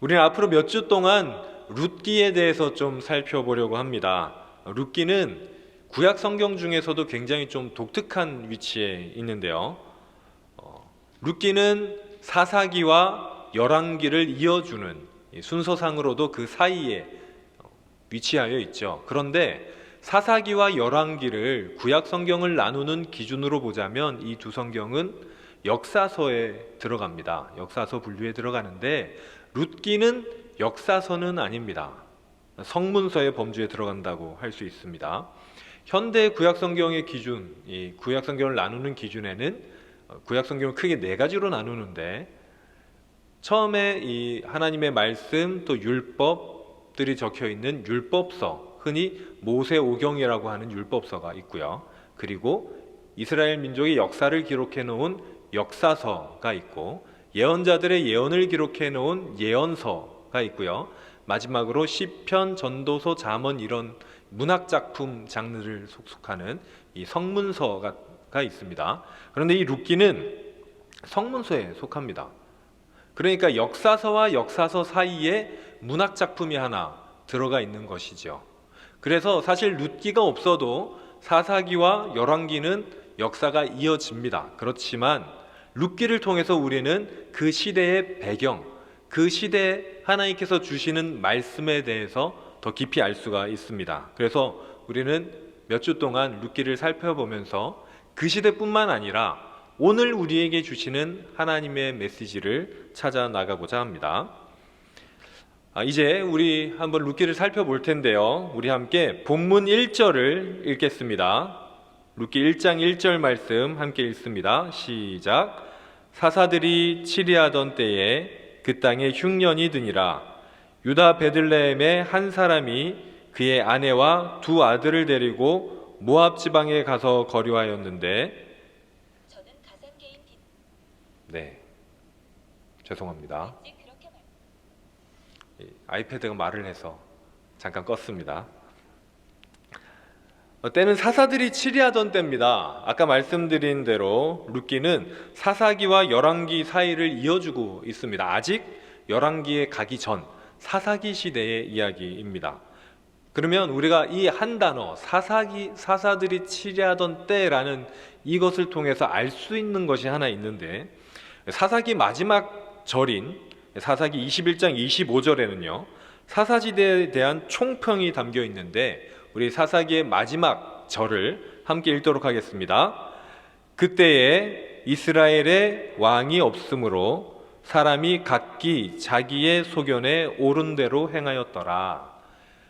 우리는 앞으로 몇 주 동안 룻기에 대해서 좀 살펴보려고 합니다. 룻기는 구약 성경 중에서도 굉장히 좀 독특한 위치에 있는데요. 룻기는 사사기와 열왕기를 이어주는 순서상으로도 그 사이에 위치하여 있죠. 그런데 사사기와 열왕기를 구약 성경을 나누는 기준으로 보자면 이 두 성경은 역사서에 들어갑니다. 역사서 분류에 들어가는데 룻기는 역사서는 아닙니다. 성문서의 범주에 들어간다고 할 수 있습니다. 현대 구약 성경의 기준, 이 구약 성경을 나누는 기준에는 구약 성경을 크게 네 가지로 나누는데, 처음에 이 하나님의 말씀 또 율법들이 적혀 있는 율법서, 흔히 모세오경이라고 하는 율법서가 있고요. 그리고 이스라엘 민족의 역사를 기록해 놓은 역사서가 있고, 예언자들의 예언을 기록해 놓은 예언서가 있고요. 마지막으로 시편, 전도서, 잠언 이런 문학 작품 장르를 속속하는 이 성문서가 있습니다. 그런데 이 룻기는 성문서에 속합니다. 그러니까 역사서와 역사서 사이에 문학 작품이 하나 들어가 있는 것이죠. 그래서 사실 룻기가 없어도 사사기와 열왕기는 역사가 이어집니다. 그렇지만 룻기를 통해서 우리는 그 시대의 배경, 그 시대에 하나님께서 주시는 말씀에 대해서 더 깊이 알 수가 있습니다. 그래서 우리는 몇 주 동안 룻기를 살펴보면서 그 시대뿐만 아니라 오늘 우리에게 주시는 하나님의 메시지를 찾아 나가고자 합니다. 이제 우리 한번 룻기를 살펴볼 텐데요. 우리 함께 본문 1절을 읽겠습니다. 룻기 1장 1절 말씀 함께 읽습니다. 시작. 사사들이 치리하던 때에 그 땅에 흉년이 드니라. 유다 베들레헴의 한 사람이 그의 아내와 두 아들을 데리고 모압 지방에 가서 거류하였는데, 저는 가상계인 네, 죄송합니다. 아이패드가 말을 해서 잠깐 껐습니다. 때는 사사들이 치리하던 때입니다. 아까 말씀드린 대로 룻기는 사사기와 열왕기 사이를 이어주고 있습니다. 아직 열왕기에 가기 전 사사기 시대의 이야기입니다. 그러면 우리가 이 한 단어 사사들이 치리하던 때라는 이것을 통해서 알 수 있는 것이 하나 있는데, 사사기 마지막 절인 사사기 21장 25절에는요 사사시대에 대한 총평이 담겨 있는데, 우리 사사기의 마지막 절을 함께 읽도록 하겠습니다. 그때에 이스라엘의 왕이 없으므로 사람이 각기 자기의 소견에 옳은 대로 행하였더라.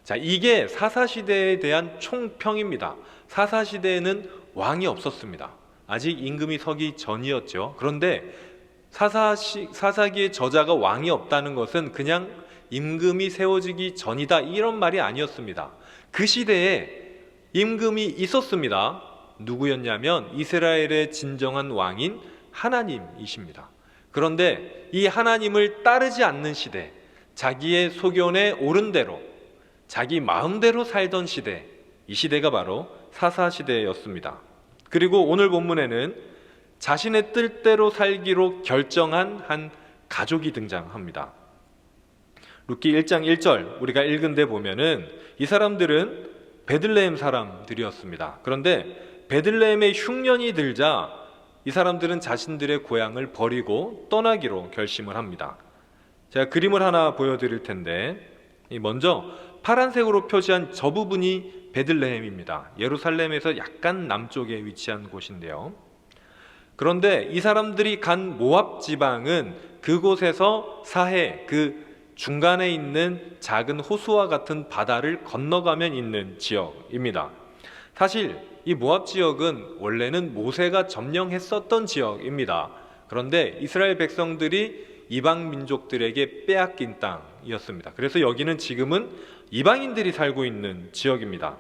자, 이게 사사시대에 대한 총평입니다. 사사시대에는 왕이 없었습니다. 아직 임금이 서기 전이었죠. 그런데 사사기의 저자가 왕이 없다는 것은 그냥 임금이 세워지기 전이다 이런 말이 아니었습니다. 그 시대에 임금이 있었습니다. 누구였냐면 이스라엘의 진정한 왕인 하나님이십니다. 그런데 이 하나님을 따르지 않는 시대, 자기의 소견에 옳은 대로 자기 마음대로 살던 시대, 이 시대가 바로 사사시대였습니다. 그리고 오늘 본문에는 자신의 뜻대로 살기로 결정한 한 가족이 등장합니다. 룻기 1장 1절 우리가 읽은 데 보면은 이 사람들은 베들레헴 사람들이었습니다. 그런데 베들레헴에 흉년이 들자 이 사람들은 자신들의 고향을 버리고 떠나기로 결심을 합니다. 제가 그림을 하나 보여드릴 텐데, 먼저 파란색으로 표시한 저 부분이 베들레헴입니다. 예루살렘에서 약간 남쪽에 위치한 곳인데요. 그런데 이 사람들이 간 모압 지방은 그곳에서 사해, 그 중간에 있는 작은 호수와 같은 바다를 건너가면 있는 지역입니다. 사실 이 모압 지역은 원래는 모세가 점령했었던 지역입니다. 그런데 이스라엘 백성들이 이방 민족들에게 빼앗긴 땅이었습니다. 그래서 여기는 지금은 이방인들이 살고 있는 지역입니다.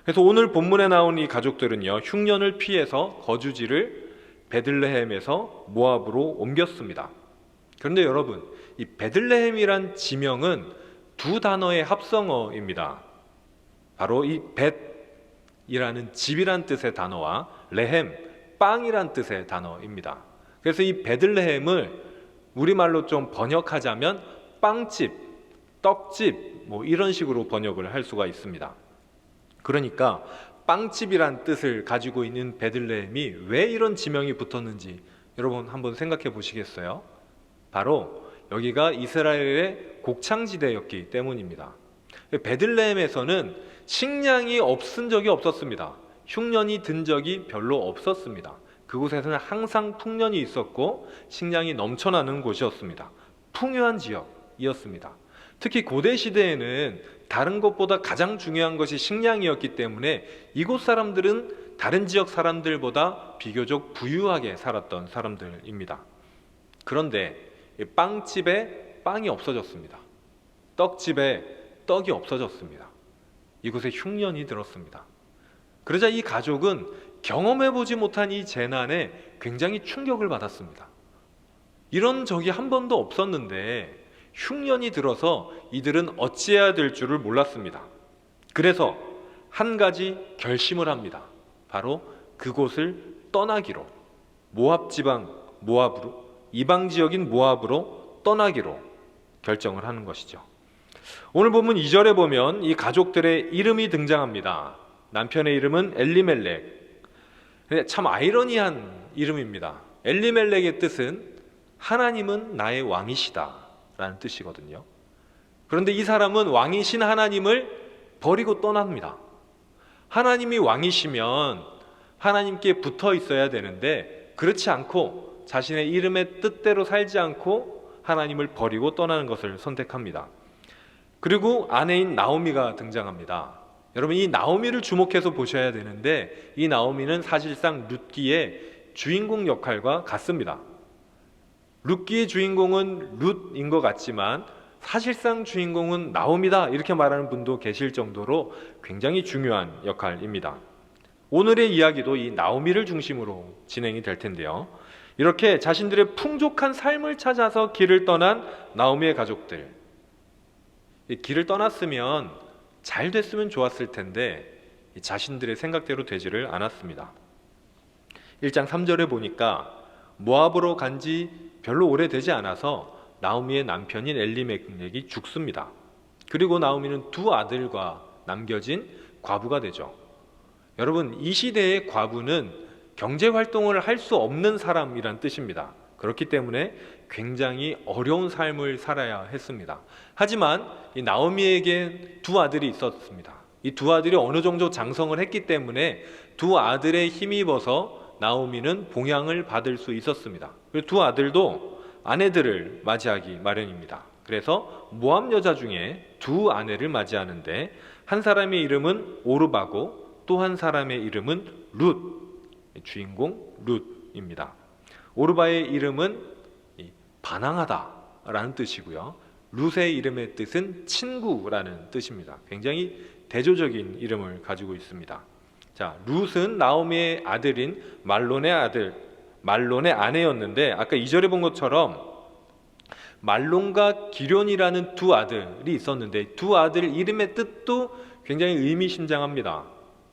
그래서 오늘 본문에 나온 이 가족들은요, 흉년을 피해서 거주지를 베들레헴에서 모압으로 옮겼습니다. 그런데 여러분, 이 베들레헴이란 지명은 두 단어의 합성어입니다. 바로 이 벳이라는 집이란 뜻의 단어와 레헴, 빵이란 뜻의 단어입니다. 그래서 이 베들레헴을 우리말로 좀 번역하자면 빵집, 떡집 뭐 이런 식으로 번역을 할 수가 있습니다. 그러니까 빵집이란 뜻을 가지고 있는 베들레헴이 왜 이런 지명이 붙었는지 여러분 한번 생각해 보시겠어요? 바로 여기가 이스라엘의 곡창지대였기 때문입니다. 베들레헴에서는 식량이 없은 적이 없었습니다. 흉년이 든 적이 별로 없었습니다. 그곳에서는 항상 풍년이 있었고 식량이 넘쳐나는 곳이었습니다. 풍요한 지역이었습니다. 특히 고대 시대에는 다른 것보다 가장 중요한 것이 식량이었기 때문에 이곳 사람들은 다른 지역 사람들보다 비교적 부유하게 살았던 사람들입니다. 그런데 빵집에 빵이 없어졌습니다. 떡집에 떡이 없어졌습니다. 이곳에 흉년이 들었습니다. 그러자 이 가족은 경험해보지 못한 이 재난에 굉장히 충격을 받았습니다. 이런 적이 한 번도 없었는데 흉년이 들어서 이들은 어찌해야 될 줄을 몰랐습니다. 그래서 한 가지 결심을 합니다. 바로 그곳을 떠나기로, 모압 지방 모압으로, 이방 지역인 모압으로 떠나기로 결정을 하는 것이죠. 오늘 본문 2절에 보면 이 가족들의 이름이 등장합니다. 남편의 이름은 엘리멜렉. 참 아이러니한 이름입니다. 엘리멜렉의 뜻은 하나님은 나의 왕이시다 라는 뜻이거든요. 그런데 이 사람은 왕이신 하나님을 버리고 떠납니다. 하나님이 왕이시면 하나님께 붙어 있어야 되는데 그렇지 않고 자신의 이름의 뜻대로 살지 않고 하나님을 버리고 떠나는 것을 선택합니다. 그리고 아내인 나오미가 등장합니다. 여러분 이 나오미를 주목해서 보셔야 되는데 이 나오미는 사실상 룻기의 주인공 역할과 같습니다. 룻기의 주인공은 룻인 것 같지만 사실상 주인공은 나오미다 이렇게 말하는 분도 계실 정도로 굉장히 중요한 역할입니다. 오늘의 이야기도 이 나오미를 중심으로 진행이 될 텐데요. 이렇게 자신들의 풍족한 삶을 찾아서 길을 떠난 나오미의 가족들, 길을 떠났으면 잘 됐으면 좋았을 텐데 자신들의 생각대로 되지를 않았습니다. 1장 3절에 보니까 모압으로 간 지 별로 오래되지 않아서 나오미의 남편인 엘리멜렉이 죽습니다. 그리고 나오미는 두 아들과 남겨진 과부가 되죠. 여러분 이 시대의 과부는 경제활동을 할 수 없는 사람이란 뜻입니다. 그렇기 때문에 굉장히 어려운 삶을 살아야 했습니다. 하지만 이 나오미에게 두 아들이 있었습니다. 이 두 아들이 어느 정도 장성을 했기 때문에 두 아들의 힘입어서 나오미는 봉양을 받을 수 있었습니다. 그리고 두 아들도 아내들을 맞이하기 마련입니다. 그래서 모압 여자 중에 두 아내를 맞이하는데 한 사람의 이름은 오르바고 또 한 사람의 이름은 룻, 주인공 룻입니다. 오르바의 이름은 반항하다라는 뜻이고요. 룻의 이름의 뜻은 친구라는 뜻입니다. 굉장히 대조적인 이름을 가지고 있습니다. 자, 룻은 나오미의 아들인 말론의 아내였는데 아까 2절에 본 것처럼 말론과 기련이라는 두 아들이 있었는데 두 아들 이름의 뜻도 굉장히 의미심장합니다.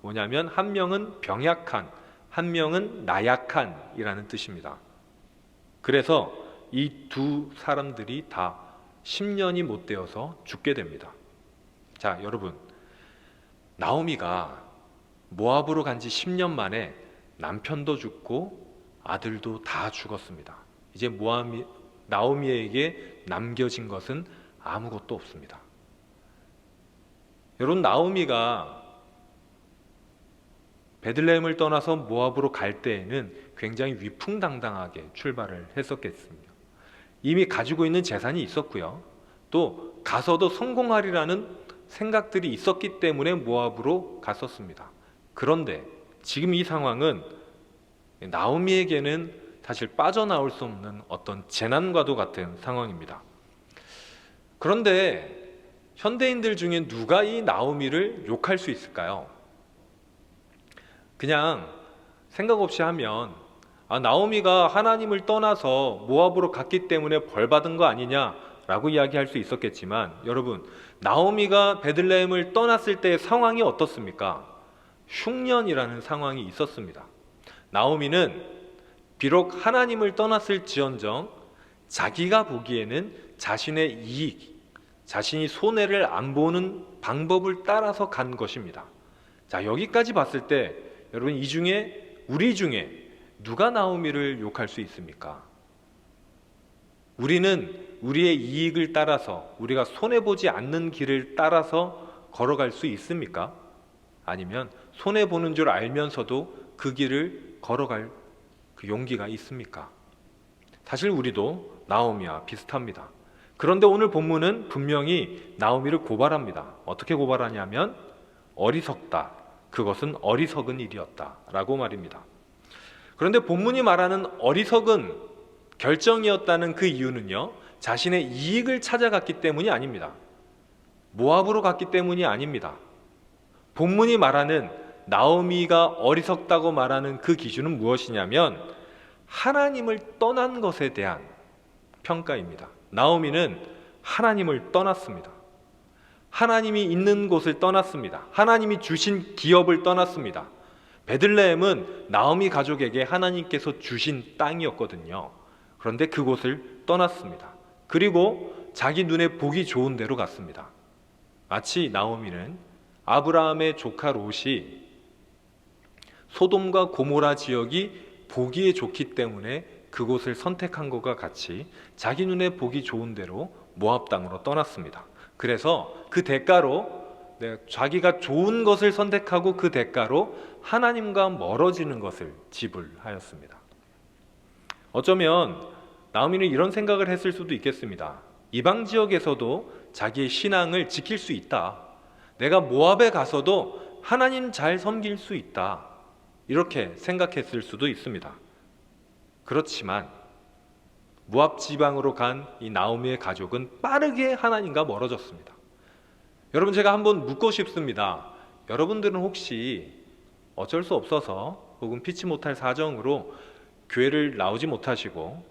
뭐냐면 한 명은 병약한, 한 명은 나약한이라는 뜻입니다. 그래서 이 두 사람들이 다 10년이 못 되어서 죽게 됩니다. 자, 여러분, 나오미가 모압으로 간 지 10년 만에 남편도 죽고 아들도 다 죽었습니다. 이제 나오미에게 남겨진 것은 아무것도 없습니다. 여러분, 나오미가 베들레헴을 떠나서 모압으로 갈 때에는 굉장히 위풍당당하게 출발을 했었겠습니다. 이미 가지고 있는 재산이 있었고요. 또 가서도 성공하리라는 생각들이 있었기 때문에 모압으로 갔었습니다. 그런데 지금 이 상황은 나오미에게는 사실 빠져나올 수 없는 어떤 재난과도 같은 상황입니다. 그런데 현대인들 중에 누가 이 나오미를 욕할 수 있을까요? 그냥 생각 없이 하면 나오미가 하나님을 떠나서 모압으로 갔기 때문에 벌 받은 거 아니냐라고 이야기할 수 있었겠지만 여러분, 나오미가 베들레헴을 떠났을 때의 상황이 어떻습니까? 흉년이라는 상황이 있었습니다. 나오미는 비록 하나님을 떠났을지언정 자기가 보기에는 자신의 이익, 자신이 손해를 안 보는 방법을 따라서 간 것입니다. 자, 여기까지 봤을 때 여러분, 이 중에 우리 중에 누가 나오미를 욕할 수 있습니까? 우리는 우리의 이익을 따라서, 우리가 손해보지 않는 길을 따라서 걸어갈 수 있습니까? 아니면 손해보는 줄 알면서도 그 길을 걸어갈 그 용기가 있습니까? 사실 우리도 나오미와 비슷합니다. 그런데 오늘 본문은 분명히 나오미를 고발합니다. 어떻게 고발하냐면 어리석다, 그것은 어리석은 일이었다 라고 말입니다. 그런데 본문이 말하는 어리석은 결정이었다는 그 이유는요, 자신의 이익을 찾아갔기 때문이 아닙니다. 모압으로 갔기 때문이 아닙니다. 본문이 말하는 나오미가 어리석다고 말하는 그 기준은 무엇이냐면 하나님을 떠난 것에 대한 평가입니다. 나오미는 하나님을 떠났습니다. 하나님이 있는 곳을 떠났습니다. 하나님이 주신 기업을 떠났습니다. 베들레헴은 나오미 가족에게 하나님께서 주신 땅이었거든요. 그런데 그곳을 떠났습니다. 그리고 자기 눈에 보기 좋은 데로 갔습니다. 마치 나오미는 아브라함의 조카 롯이 소돔과 고모라 지역이 보기에 좋기 때문에 그곳을 선택한 것과 같이 자기 눈에 보기 좋은 대로 모압 땅으로 떠났습니다. 그래서 그 대가로 자기가 좋은 것을 선택하고 그 대가로 하나님과 멀어지는 것을 지불하였습니다. 어쩌면 나오미는 이런 생각을 했을 수도 있겠습니다. 이방 지역에서도 자기의 신앙을 지킬 수 있다. 내가 모압에 가서도 하나님 잘 섬길 수 있다. 이렇게 생각했을 수도 있습니다. 그렇지만 모압 지방으로 간 이 나오미의 가족은 빠르게 하나님과 멀어졌습니다. 여러분, 제가 한번 묻고 싶습니다. 여러분들은 혹시 어쩔 수 없어서 혹은 피치 못할 사정으로 교회를 나오지 못하시고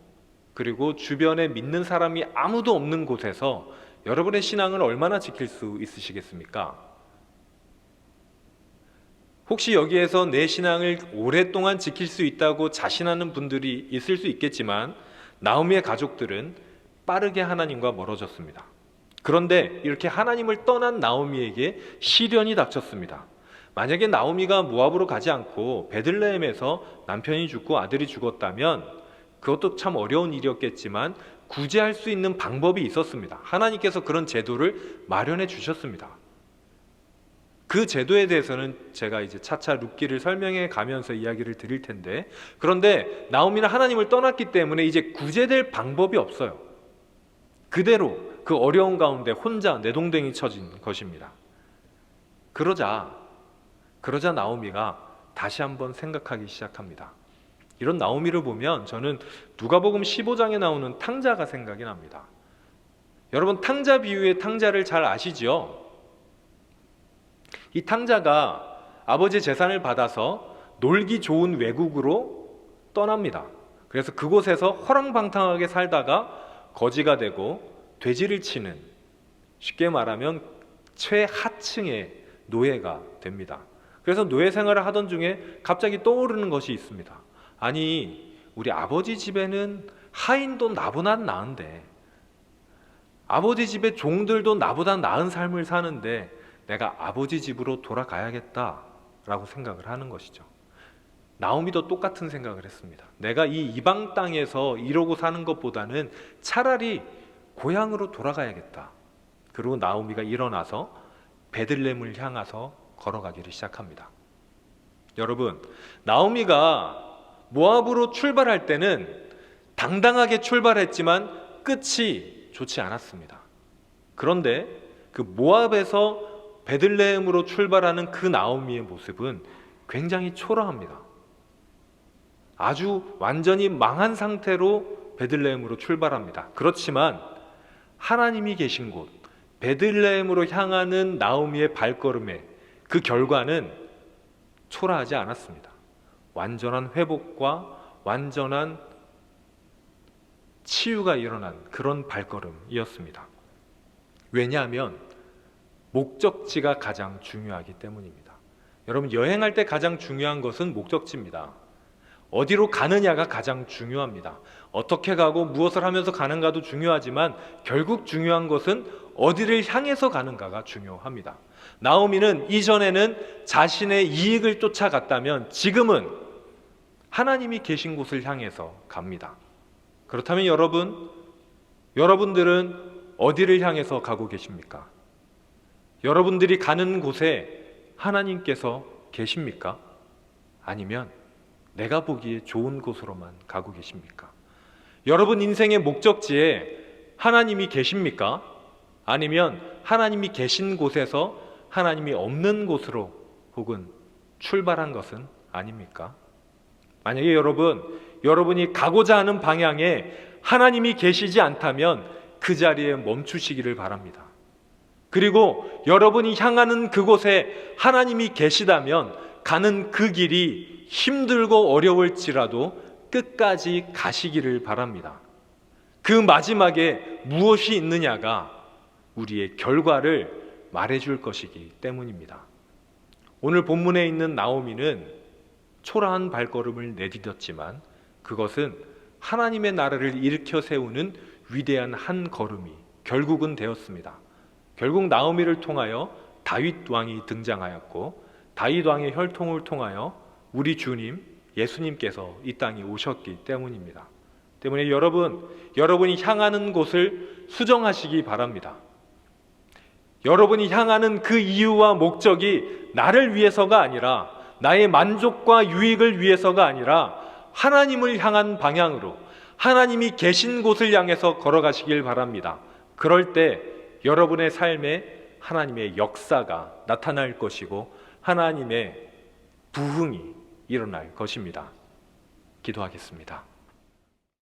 그리고 주변에 믿는 사람이 아무도 없는 곳에서 여러분의 신앙을 얼마나 지킬 수 있으시겠습니까? 혹시 여기에서 내 신앙을 오랫동안 지킬 수 있다고 자신하는 분들이 있을 수 있겠지만 나오미의 가족들은 빠르게 하나님과 멀어졌습니다. 그런데 이렇게 하나님을 떠난 나오미에게 시련이 닥쳤습니다. 만약에 나오미가 모압으로 가지 않고 베들레헴에서 남편이 죽고 아들이 죽었다면 그것도 참 어려운 일이었겠지만 구제할 수 있는 방법이 있었습니다. 하나님께서 그런 제도를 마련해 주셨습니다. 그 제도에 대해서는 제가 이제 차차 룻기를 설명해 가면서 이야기를 드릴 텐데, 그런데 나오미는 하나님을 떠났기 때문에 이제 구제될 방법이 없어요. 그대로 그 어려운 가운데 혼자 내동댕이 쳐진 것입니다. 그러자 나오미가 다시 한번 생각하기 시작합니다. 이런 나오미를 보면 저는 누가복음 15장에 나오는 탕자가 생각이 납니다. 여러분, 탕자 비유의 탕자를 잘 아시죠? 이 탕자가 아버지의 재산을 받아서 놀기 좋은 외국으로 떠납니다. 그래서 그곳에서 허랑방탕하게 살다가 거지가 되고 돼지를 치는, 쉽게 말하면 최하층의 노예가 됩니다. 그래서 노예 생활을 하던 중에 갑자기 떠오르는 것이 있습니다. 아니, 우리 아버지 집에는 하인도 나보다 나은데, 아버지 집의 종들도 나보다 나은 삶을 사는데 내가 아버지 집으로 돌아가야겠다라고 생각을 하는 것이죠. 나오미도 똑같은 생각을 했습니다. 내가 이 이방 땅에서 이러고 사는 것보다는 차라리 고향으로 돌아가야겠다. 그리고 나오미가 일어나서 베들레헴을 향해서 걸어가기를 시작합니다. 여러분, 나오미가 모압으로 출발할 때는 당당하게 출발했지만 끝이 좋지 않았습니다. 그런데 그 모압에서 베들레헴으로 출발하는 그 나오미의 모습은 굉장히 초라합니다. 아주 완전히 망한 상태로 베들레헴으로 출발합니다. 그렇지만 하나님이 계신 곳 베들레헴으로 향하는 나오미의 발걸음의 그 결과는 초라하지 않았습니다. 완전한 회복과 완전한 치유가 일어난 그런 발걸음이었습니다. 왜냐하면 목적지가 가장 중요하기 때문입니다. 여러분, 여행할 때 가장 중요한 것은 목적지입니다. 어디로 가느냐가 가장 중요합니다. 어떻게 가고 무엇을 하면서 가는가도 중요하지만 결국 중요한 것은 어디를 향해서 가는가가 중요합니다. 나오미는 이전에는 자신의 이익을 쫓아갔다면 지금은 하나님이 계신 곳을 향해서 갑니다. 그렇다면 여러분들은 어디를 향해서 가고 계십니까? 여러분들이 가는 곳에 하나님께서 계십니까? 아니면 내가 보기에 좋은 곳으로만 가고 계십니까? 여러분 인생의 목적지에 하나님이 계십니까? 아니면 하나님이 계신 곳에서 하나님이 없는 곳으로 혹은 출발한 것은 아닙니까? 만약에 여러분이 가고자 하는 방향에 하나님이 계시지 않다면 그 자리에 멈추시기를 바랍니다. 그리고 여러분이 향하는 그곳에 하나님이 계시다면 가는 그 길이 힘들고 어려울지라도 끝까지 가시기를 바랍니다. 그 마지막에 무엇이 있느냐가 우리의 결과를 말해줄 것이기 때문입니다. 오늘 본문에 있는 나오미는 초라한 발걸음을 내디뎠지만 그것은 하나님의 나라를 일으켜 세우는 위대한 한 걸음이 결국은 되었습니다. 결국 나오미를 통하여 다윗 왕이 등장하였고 다윗 왕의 혈통을 통하여 우리 주님 예수님께서 이 땅에 오셨기 때문입니다. 때문에 여러분이 향하는 곳을 수정하시기 바랍니다. 여러분이 향하는 그 이유와 목적이 나를 위해서가 아니라 나의 만족과 유익을 위해서가 아니라 하나님을 향한 방향으로 하나님이 계신 곳을 향해서 걸어가시길 바랍니다. 그럴 때 여러분의 삶에 하나님의 역사가 나타날 것이고 하나님의 부흥이 일어날 것입니다. 기도하겠습니다.